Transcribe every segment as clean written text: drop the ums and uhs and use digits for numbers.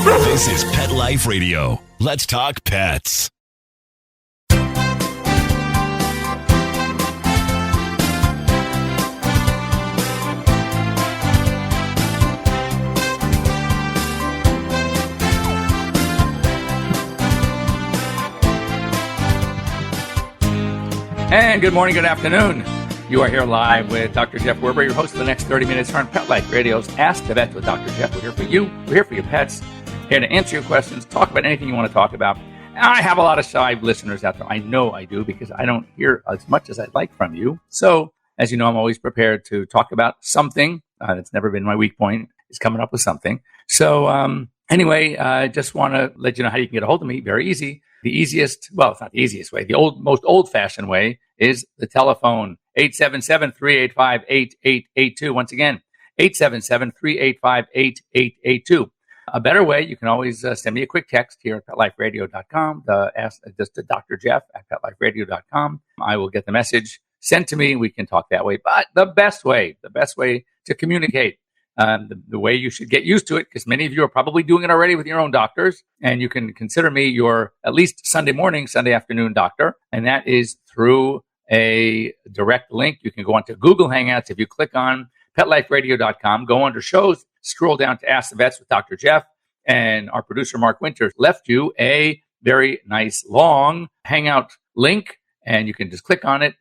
This is Pet Life Radio. Let's talk pets. And good morning, good afternoon. You are here live with Dr. Jeff Werber, your host for the next 30 minutes here on Pet Life Radio's Ask the Vet with Dr. Jeff. We're here for you. We're here for your pets. Here to answer your questions, talk about anything you want to talk about. And I have a lot of shy listeners out there. I know I do because I don't hear as much as I'd like from you. So, as you know, I'm always prepared to talk about something. That's never been my weak point, is coming up with something. So, anyway, I just want to let you know how you can get a hold of me. Very easy. The easiest, well, it's not the easiest way. The most old-fashioned way is the telephone, 877-385-8882. Once again, 877-385-8882. A better way, you can always send me a quick text here at PetLifeRadio.com, just to Dr. Jeff at PetLifeRadio.com. I will get the message sent to me. We can talk that way. But the best way to communicate, the way you should get used to it, because many of you are probably doing it already with your own doctors, and you can consider me your at least Sunday morning, Sunday afternoon doctor, and that is through a direct link. You can go onto Google Hangouts. If you click on PetLifeRadio.com, go under shows, scroll down to Ask the Vets with Dr. Jeff, and our producer, Mark Winters, left you a very nice long Hangout link, and you can just click on it,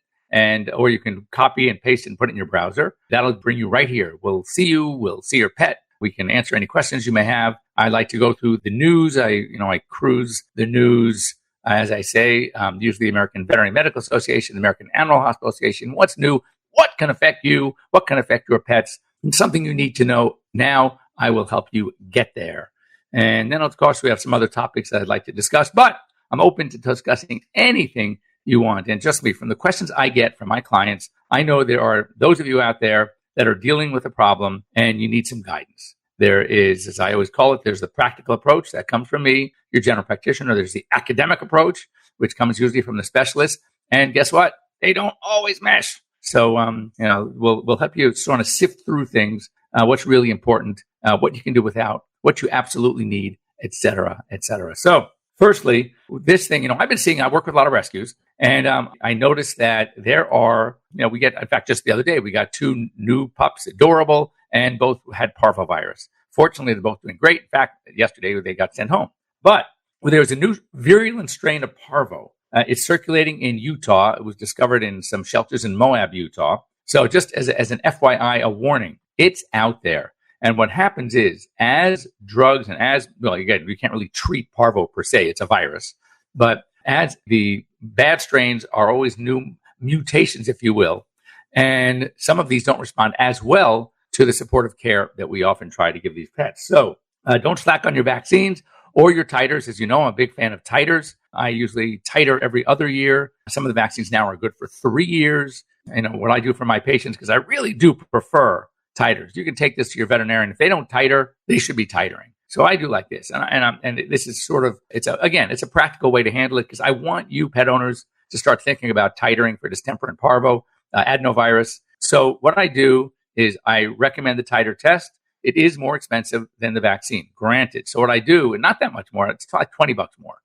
or you can copy and paste it and put it in your browser. That'll bring you right here. We'll see you. We'll see your pet. We can answer any questions you may have. I like to go through the news. I cruise the news, as I say, usually the American Veterinary Medical Association, the American Animal Hospital Association. What's new? What can affect you? What can affect your pets? And something you need to know now. I will help you get there. And then, of course, we have some other topics that I'd like to discuss, but I'm open to discussing anything you want. And just me, from the questions I get from my clients, I know there are those of you out there that are dealing with a problem and you need some guidance. There is, as I always call it, there's the practical approach that comes from me, your general practitioner. There's the academic approach, which comes usually from the specialist. And guess what? They don't always mesh. So, we'll help you sort of sift through things, what's really important, what you can do without, what you absolutely need, et cetera, et cetera. So, firstly, this thing, I work with a lot of rescues, and I noticed that there are, in fact, just the other day, we got 2 new pups, adorable, and both had parvovirus. Fortunately, they're both doing great. In fact, yesterday they got sent home. But there was a new virulent strain of parvo. It's circulating in Utah. It was discovered in some shelters in Moab, Utah. So just as an FYI, a warning, it's out there. And what happens is, as drugs and again, we can't really treat parvo per se. It's a virus. But as the bad strains are always new mutations, if you will, and some of these don't respond as well to the supportive care that we often try to give these pets. So don't slack on your vaccines or your titers. As you know, I'm a big fan of titers. I usually titer every other year. Some of the vaccines now are good for 3 years. What I do for my patients, because I really do prefer titers. You can take this to your veterinarian. If they don't titer, they should be titering. So I do like this. And this is sort of, it's a practical way to handle it, because I want you pet owners to start thinking about titering for distemper and parvo, adenovirus. So what I do is I recommend the titer test. It is more expensive than the vaccine, granted. So what I do, and not that much more, it's like $20 more.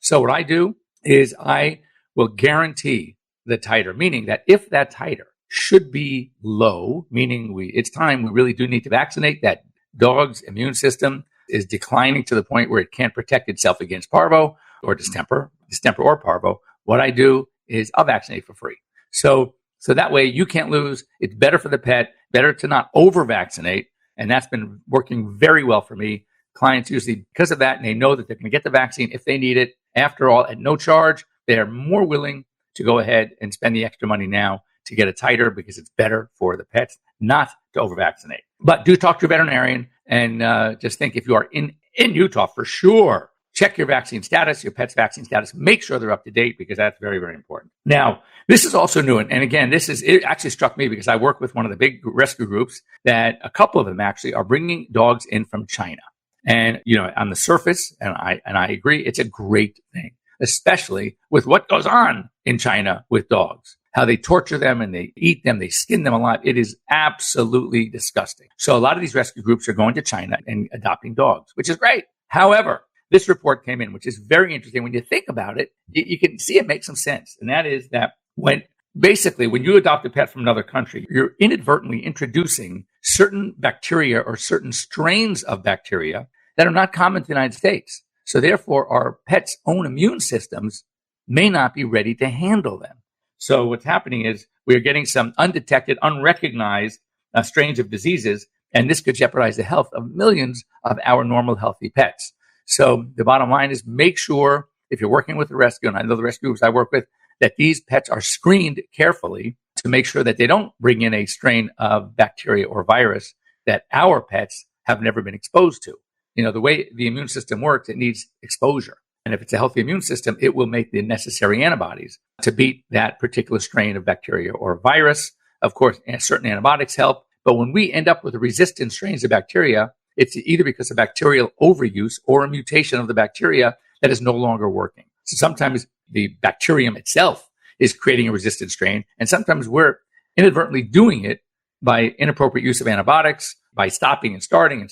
So what I do is I will guarantee the titer, meaning that if that titer should be low, meaning it's time we really do need to vaccinate, that dog's immune system is declining to the point where it can't protect itself against parvo or distemper or parvo, what I do is I'll vaccinate for free. So that way you can't lose. It's better for the pet, better to not over-vaccinate. And that's been working very well for me. Clients usually, because of that, and they know that they're going to get the vaccine if they need it. After all, at no charge, they are more willing to go ahead and spend the extra money now to get a titer, because it's better for the pets not to over-vaccinate. But do talk to your veterinarian, and just think, if you are in Utah, for sure, check your vaccine status, your pet's vaccine status. Make sure they're up to date, because that's very, very important. Now, this is also new. And again, it actually struck me because I work with one of the big rescue groups that a couple of them actually are bringing dogs in from China. And, on the surface, and I agree, it's a great thing, especially with what goes on in China with dogs, how they torture them and they eat them, they skin them alive. It is absolutely disgusting. So a lot of these rescue groups are going to China and adopting dogs, which is great. However, this report came in, which is very interesting. When you think about it, you can see it makes some sense. And that is that when you adopt a pet from another country, you're inadvertently introducing certain bacteria or certain strains of bacteria that are not common to the United States. So therefore, our pets' own immune systems may not be ready to handle them. So what's happening is we're getting some undetected, unrecognized strains of diseases, and this could jeopardize the health of millions of our normal, healthy pets. So the bottom line is make sure, if you're working with a rescue, and I know the rescuers I work with, that these pets are screened carefully to make sure that they don't bring in a strain of bacteria or virus that our pets have never been exposed to. You know, the way the immune system works, it needs exposure. And if it's a healthy immune system, it will make the necessary antibodies to beat that particular strain of bacteria or virus. Of course, certain antibiotics help. But when we end up with resistant strains of bacteria, it's either because of bacterial overuse or a mutation of the bacteria that is no longer working. So sometimes the bacterium itself is creating a resistant strain, and sometimes we're inadvertently doing it by inappropriate use of antibiotics, by stopping and starting,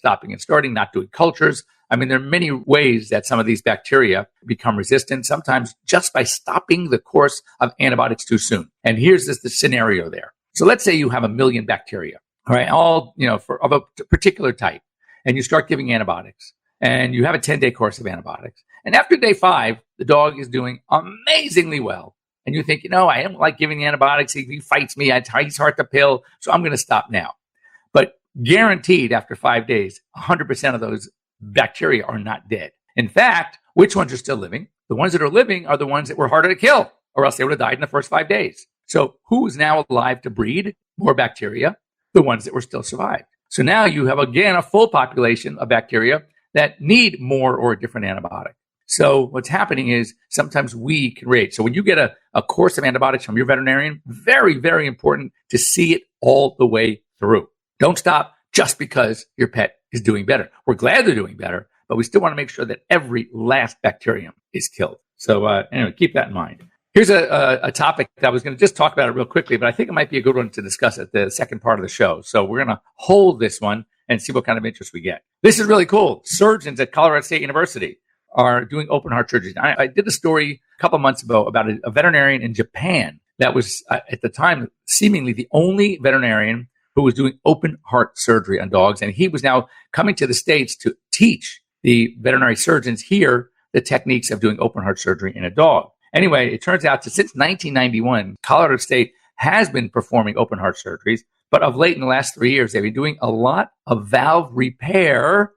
not doing cultures. I mean, there are many ways that some of these bacteria become resistant, sometimes just by stopping the course of antibiotics too soon. And here's the scenario there. So let's say you have 1 million bacteria, all right, all, of a particular type, and you start giving antibiotics, and you have a 10-day course of antibiotics. And after day 5, the dog is doing amazingly well. And you think, I don't like giving the antibiotics. He fights me. He's hard to pill. So I'm going to stop now. But guaranteed after 5 days, 100% of those bacteria are not dead. In fact, which ones are still living? The ones that are living are the ones that were harder to kill, or else they would have died in the first 5 days. So who is now alive to breed more bacteria? The ones that were still survived. So now you have, again, a full population of bacteria that need more or a different antibiotic. So what's happening is sometimes we can rate. So when you get a course of antibiotics from your veterinarian, very, very important to see it all the way through. Don't stop just because your pet is doing better. We're glad they're doing better, but we still want to make sure that every last bacterium is killed. So anyway, keep that in mind. Here's a topic that I was going to just talk about it real quickly, but I think it might be a good one to discuss at the second part of the show. So we're going to hold this one and see what kind of interest we get. This is really cool. Surgeons at Colorado State University are doing open heart surgery. I did a story a couple months ago about a veterinarian in Japan that was, at the time, seemingly the only veterinarian who was doing open heart surgery on dogs. And he was now coming to the States to teach the veterinary surgeons here the techniques of doing open heart surgery in a dog. Anyway, it turns out that since 1991, Colorado State has been performing open heart surgeries, but of late in the last 3 years, they've been doing a lot of valve repair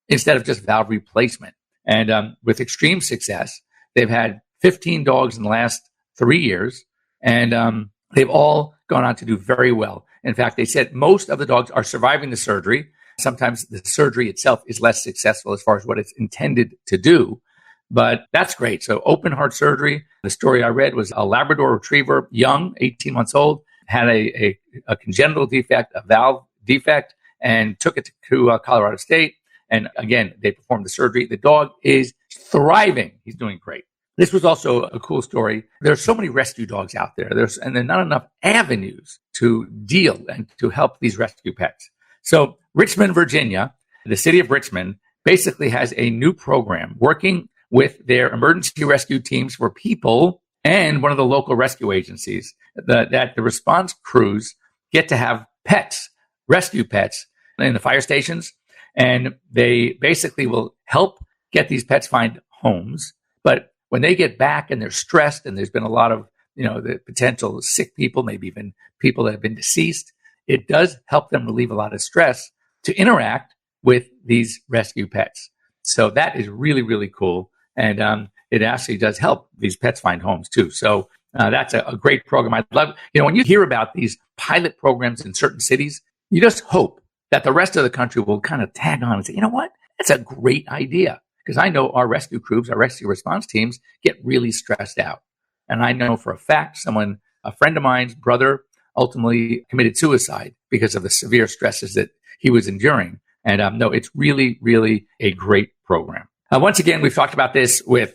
instead of just valve replacement. And with extreme success, they've had 15 dogs in the last 3 years, and they've all gone on to do very well. In fact, they said most of the dogs are surviving the surgery. Sometimes the surgery itself is less successful as far as what it's intended to do, but that's great. So open heart surgery, the story I read was a Labrador Retriever, young, 18 months old, had a congenital defect, a valve defect, and took it to Colorado State. And again, they performed the surgery. The dog is thriving. He's doing great. This was also a cool story. There are so many rescue dogs out there. And there are not enough avenues to deal and to help these rescue pets. So Richmond, Virginia, the city of Richmond, basically has a new program working with their emergency rescue teams for people and one of the local rescue agencies that the response crews get to have pets, rescue pets, in the fire stations. And they basically will help get these pets find homes. But when they get back and they're stressed and there's been a lot of, the potential sick people, maybe even people that have been deceased, it does help them relieve a lot of stress to interact with these rescue pets. So that is really, really cool. And it actually does help these pets find homes too. So that's a great program. I love, when you hear about these pilot programs in certain cities, you just hope that the rest of the country will kind of tag on and say, you know what, that's a great idea. Because I know our rescue crews, our rescue response teams get really stressed out. And I know for a fact a friend of mine's brother ultimately committed suicide because of the severe stresses that he was enduring. And no, it's really, really a great program. Once again, we've talked about this with,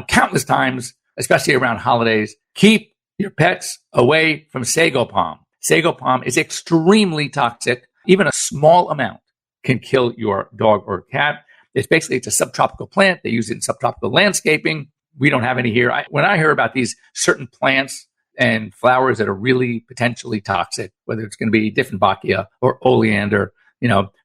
countless times, especially around holidays. Keep your pets away from sago palm. Sago palm is extremely toxic. Even a small amount can kill your dog or cat. It's a subtropical plant. They use it in subtropical landscaping. We don't have any here. When I hear about these certain plants and flowers that are really potentially toxic, whether it's going to be Dieffenbachia or oleander,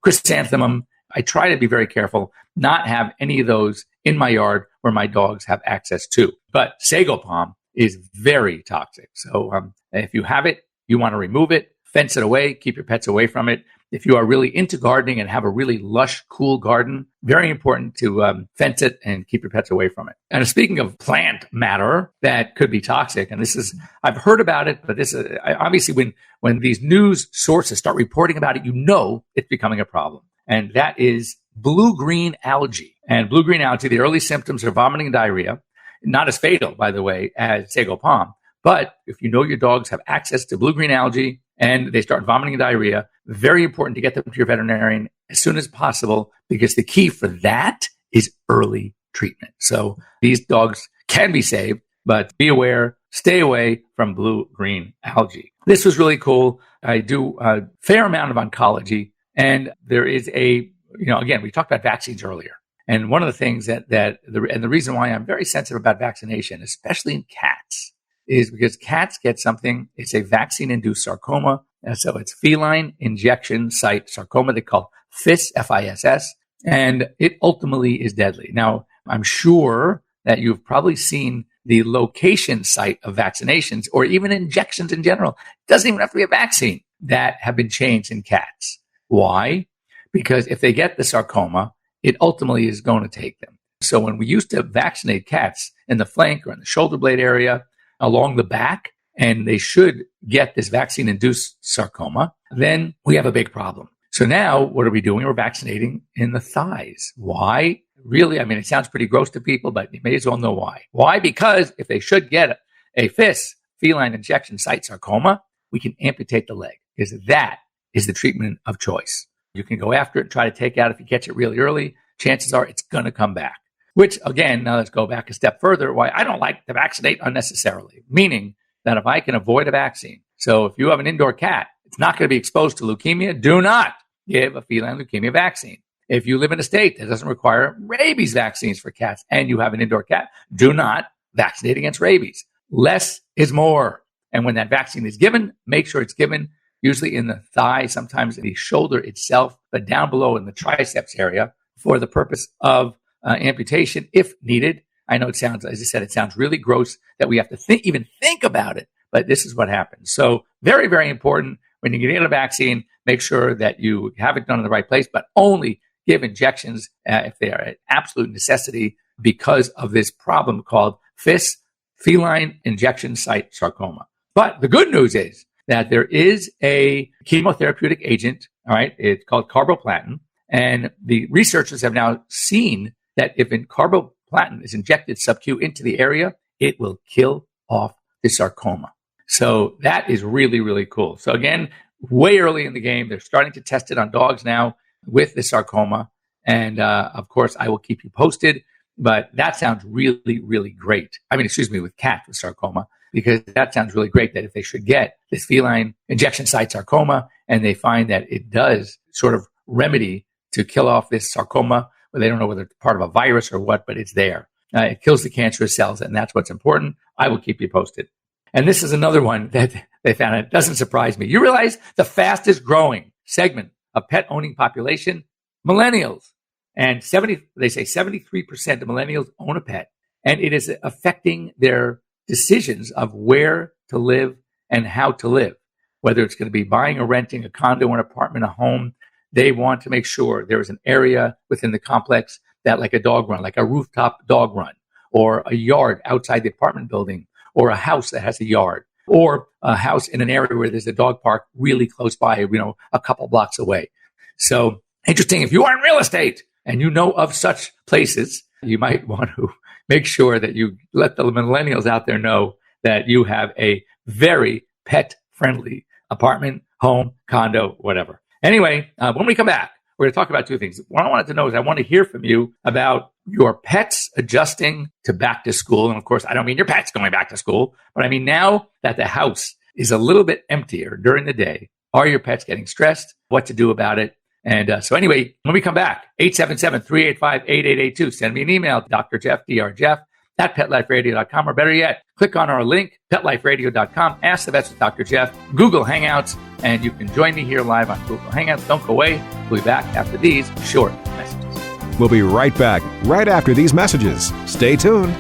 chrysanthemum, I try to be very careful, not have any of those in my yard where my dogs have access to. But sago palm is very toxic. So if you have it, you want to remove it, fence it away, keep your pets away from it. If you are really into gardening and have a really lush, cool garden, very important to fence it and keep your pets away from it. And speaking of plant matter that could be toxic, and I've heard about it, but this is obviously when these news sources start reporting about it, it's becoming a problem. And that is blue-green algae. And blue-green algae, the early symptoms are vomiting and diarrhea. Not as fatal, by the way, as sago palm. But if you know your dogs have access to blue-green algae and they start vomiting and diarrhea, very important to get them to your veterinarian as soon as possible, because the key for that is early treatment. So these dogs can be saved, but be aware, stay away from blue-green algae. This was really cool. I do a fair amount of oncology, and there is again, we talked about vaccines earlier. And one of the things the reason why I'm very sensitive about vaccination, especially in cats, is because cats get something, it's a vaccine-induced sarcoma. And so it's feline injection site sarcoma. They call FIS, F-I-S-S, and it ultimately is deadly. Now, I'm sure that you've probably seen the location site of vaccinations or even injections in general. It doesn't even have to be a vaccine that have been changed in cats. Why? Because if they get the sarcoma, it ultimately is going to take them. So when we used to vaccinate cats in the flank or in the shoulder blade area, along the back, and they should get this vaccine-induced sarcoma, then we have a big problem. So now what are we doing? We're vaccinating in the thighs. Why? Really, it sounds pretty gross to people, but you may as well know why. Why? Because if they should get a FIS, feline injection site sarcoma, we can amputate the leg, because that is the treatment of choice. You can go after it and try to take out. If you catch it really early, chances are it's going to come back. Which, again, now let's go back a step further, why I don't like to vaccinate unnecessarily, meaning that if I can avoid a vaccine. So if you have an indoor cat, it's not going to be exposed to leukemia. Do not give a feline leukemia vaccine. If you live in a state that doesn't require rabies vaccines for cats and you have an indoor cat, do not vaccinate against rabies. Less is more. And when that vaccine is given, make sure it's given usually in the thigh, sometimes in the shoulder itself, but down below in the triceps area for the purpose of amputation if needed. I know it sounds, as I said, it sounds really gross that we have to even think about it, but this is what happens. So very, very important when you get a vaccine, make sure that you have it done in the right place, but only give injections if they are an absolute necessity because of this problem called FIS, feline injection site sarcoma. But the good news is that there is a chemotherapeutic agent, all right, it's called carboplatin, and the researchers have now seen that if carboplatin is injected sub-Q into the area, it will kill off the sarcoma. So that is really, really cool. So again, way early in the game, they're starting to test it on dogs now with the sarcoma. And of course, I will keep you posted. But that sounds really, really great. With cats with sarcoma, because that sounds really great that if they should get this feline injection site sarcoma and they find that it does sort of remedy to kill off this sarcoma, but they don't know whether it's part of a virus or what, but it's there. It kills the cancerous cells, and that's what's important. I will keep you posted. And this is another one that they found. It doesn't surprise me. You realize the fastest growing segment of pet owning population, millennials. And they say 73% of millennials own a pet, and it is affecting their decisions of where to live and how to live, whether it's going to be buying or renting a condo, an apartment, a home. They want to make sure there is an area within the complex that, like a dog run, like a rooftop dog run, or a yard outside the apartment building, or a house that has a yard, or a house in an area where there's a dog park really close by, a couple blocks away. So interesting. If you are in real estate and you know of such places, you might want to make sure that you let the millennials out there know that you have a very pet-friendly apartment, home, condo, whatever. Anyway, when we come back, we're going to talk about two things. What I wanted to know is I want to hear from you about your pets adjusting to back to school. And of course, I don't mean your pets going back to school, but I mean now that the house is a little bit emptier during the day, are your pets getting stressed? What to do about it? And so anyway, when we come back, 877-385-8882. Send me an email, Dr. Jeff, Jeff, at PetLifeRadio.com, or better yet, click on our link, PetLifeRadio.com, Ask the Vets with Dr. Jeff, Google Hangouts, and you can join me here live on Google Hangouts. Don't go away. We'll be back after these short messages. We'll be right back, right after these messages. Stay tuned.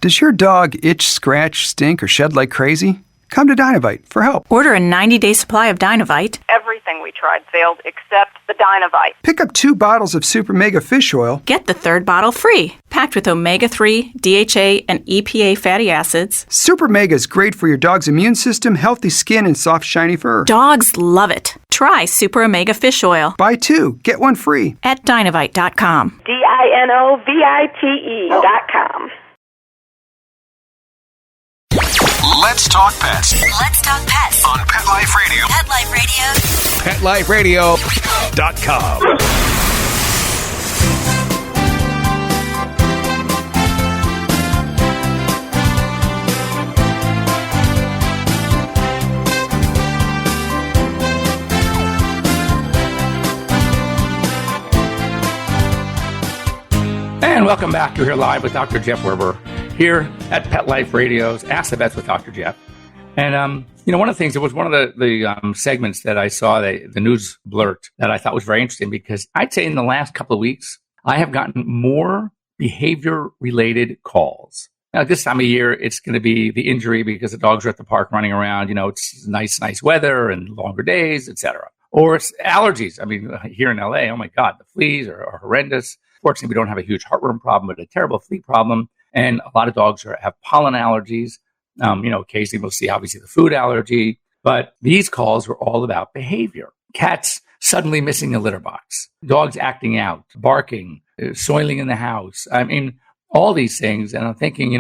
Does your dog itch, scratch, stink, or shed like crazy? Come to Dynovite for help. Order a 90-day supply of Dynovite. Everything we tried failed except the Dynovite. Pick up 2 bottles of Super Mega Fish Oil. Get the 3rd bottle free. Packed with omega-3, DHA, and EPA fatty acids. Super Mega is great for your dog's immune system, healthy skin, and soft, shiny fur. Dogs love it. Try Super Omega Fish Oil. Buy 2, get 1 free. At Dynovite.com. DINOVITE.com. Let's talk pets Let's talk pets on Pet Life Radio. Pet Life Radio. PetLifeRadio.com. And welcome back. You're here live with Dr. Jeff Werber here at Pet Life Radio's Ask the Vets with Dr. Jeff. And, one of the things, it was one of the segments that I saw, the news blurt, that I thought was very interesting, because I'd say in the last couple of weeks, I have gotten more behavior-related calls. Now, this time of year, it's going to be the injury because the dogs are at the park running around. It's nice weather and longer days, etc. Or it's allergies. I mean, here in LA, oh my God, the fleas are horrendous. Fortunately, we don't have a huge heartworm problem, but a terrible flea problem. And a lot of dogs have pollen allergies. Occasionally we'll see, obviously, the food allergy. But these calls were all about behavior. Cats suddenly missing a litter box. Dogs acting out, barking, soiling in the house. I mean, all these things. And I'm thinking,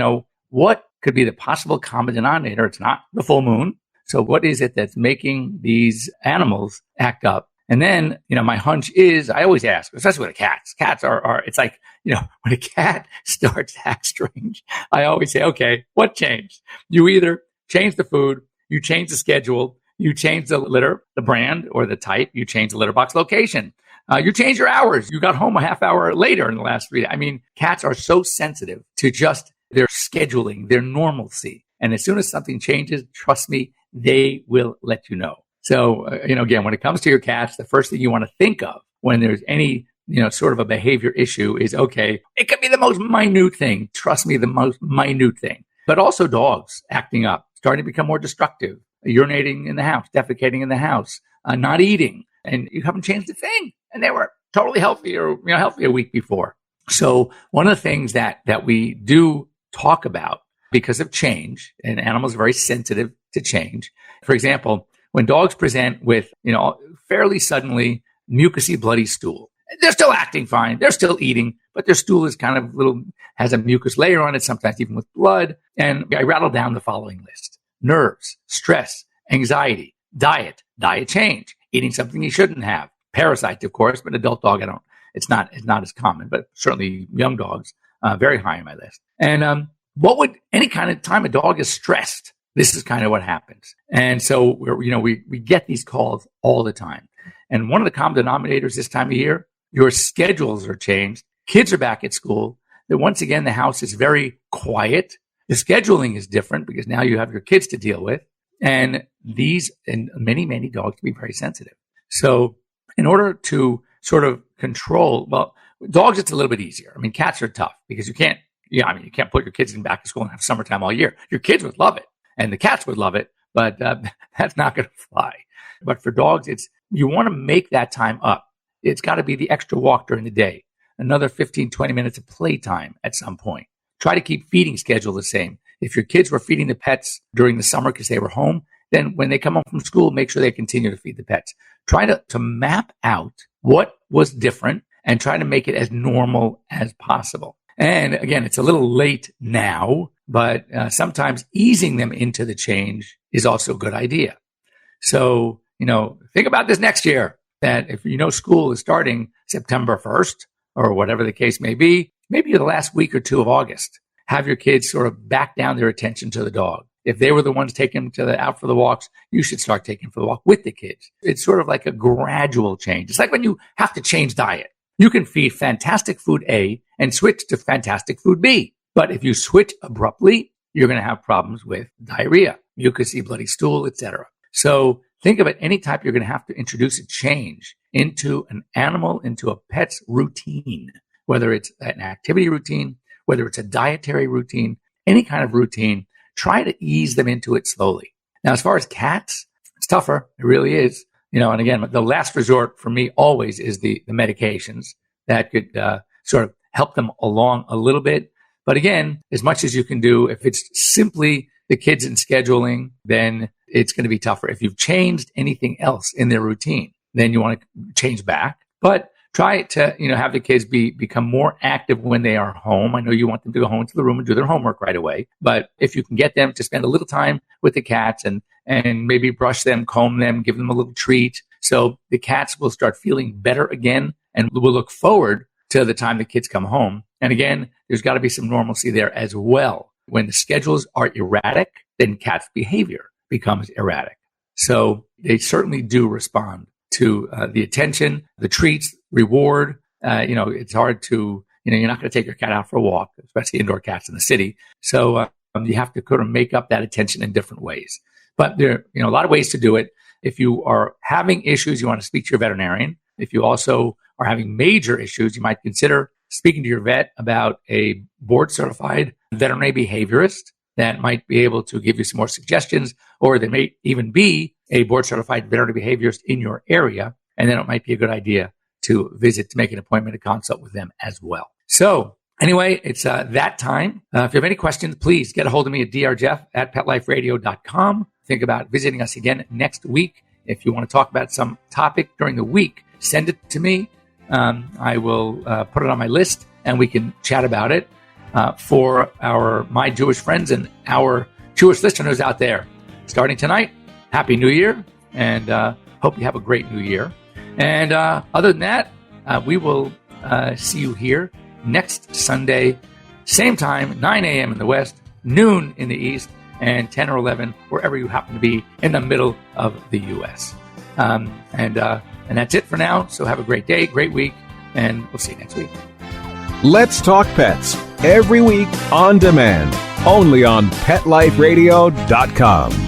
what could be the possible common denominator? It's not the full moon. So what is it that's making these animals act up? And then, my hunch is, I always ask, especially with the cats. Cats are it's like, when a cat starts to act strange, I always say, okay, what changed? You either change the food, you change the schedule, you change the litter, the brand or the type, you change the litter box location. You change your hours. You got home a half hour later in the last 3 days. I mean, cats are so sensitive to just their scheduling, their normalcy. And as soon as something changes, trust me, they will let you know. So, again, when it comes to your cats, the first thing you want to think of when there's any, sort of a behavior issue is, okay, it could be the most minute thing. Trust me, the most minute thing. But also dogs acting up, starting to become more destructive, urinating in the house, defecating in the house, not eating, and you haven't changed a thing. And they were totally healthy a week before. So one of the things that we do talk about because of change, and animals are very sensitive to change. For example, when dogs present with, fairly suddenly mucousy, bloody stool, they're still acting fine. They're still eating, but their stool is kind of has a mucus layer on it, sometimes even with blood. And I rattle down the following list: nerves, stress, anxiety, diet change, eating something you shouldn't have, parasites, of course, but adult dog, it's not as common, but certainly young dogs, very high on my list. And what would any kind of time a dog is stressed? This is kind of what happens. And so we get these calls all the time. And one of the common denominators this time of year, your schedules are changed. Kids are back at school. That once again, the house is very quiet. The scheduling is different because now you have your kids to deal with. And many, many dogs can be very sensitive. So in order to sort of control, dogs, it's a little bit easier. I mean, cats are tough because you can't put your kids in back to school and have summertime all year. Your kids would love it. And the cats would love it, but that's not going to fly. But for dogs, you want to make that time up. It's got to be the extra walk during the day, another 15, 20 minutes of playtime at some point. Try to keep feeding schedule the same. If your kids were feeding the pets during the summer because they were home, then when they come home from school, make sure they continue to feed the pets. Try to map out what was different and try to make it as normal as possible. And again, it's a little late now, but sometimes easing them into the change is also a good idea. So, think about this next year, that if school is starting September 1st or whatever the case may be, maybe the last week or two of August, have your kids sort of back down their attention to the dog. if they were the ones taking them out for the walks, you should start taking them for the walk with the kids. It's sort of like a gradual change. It's like when you have to change diet. You can feed fantastic food A and switch to fantastic food B. But if you switch abruptly, you're going to have problems with diarrhea. You could see bloody stool, etc. So think of it, any type you're going to have to introduce a change into an animal, into a pet's routine, whether it's an activity routine, whether it's a dietary routine, any kind of routine, try to ease them into it slowly. Now, as far as cats, it's tougher. It really is. And again, the last resort for me always is the medications that could sort of help them along a little bit. But again, as much as you can do, if it's simply the kids in scheduling, then it's going to be tougher. If you've changed anything else in their routine, then you want to change back. But try to, have the kids become more active when they are home. I know you want them to go home into the room and do their homework right away. But if you can get them to spend a little time with the cats and maybe brush them, comb them, give them a little treat, so the cats will start feeling better again and will look forward to the time the kids come home. And again, there's got to be some normalcy there as well. When the schedules are erratic, then cats' behavior becomes erratic. So they certainly do respond to the attention, the treats, reward. It's hard to, you're not going to take your cat out for a walk, especially indoor cats in the city. So you have to kind of make up that attention in different ways. But there are, a lot of ways to do it. If you are having issues, you want to speak to your veterinarian. If you also are having major issues, you might consider speaking to your vet about a board-certified veterinary behaviorist that might be able to give you some more suggestions, or there may even be a board-certified veterinary behaviorist in your area, and then it might be a good idea to visit, to make an appointment to consult with them as well. So anyway, it's that time. If you have any questions, please get a hold of me at drjeff@petliferadio.com. Think about visiting us again next week. If you want to talk about some topic during the week, send it to me. I will put it on my list, and we can chat about it for my Jewish friends and our Jewish listeners out there. Starting tonight, Happy New Year, and hope you have a great New Year. And other than that, we will see you here next Sunday, same time, 9 a.m. in the West, noon in the East, and 10 or 11 wherever you happen to be in the middle of the U.S. And that's it for now. So have a great day, great week, and we'll see you next week. Let's Talk Pets, every week on demand, only on PetLifeRadio.com.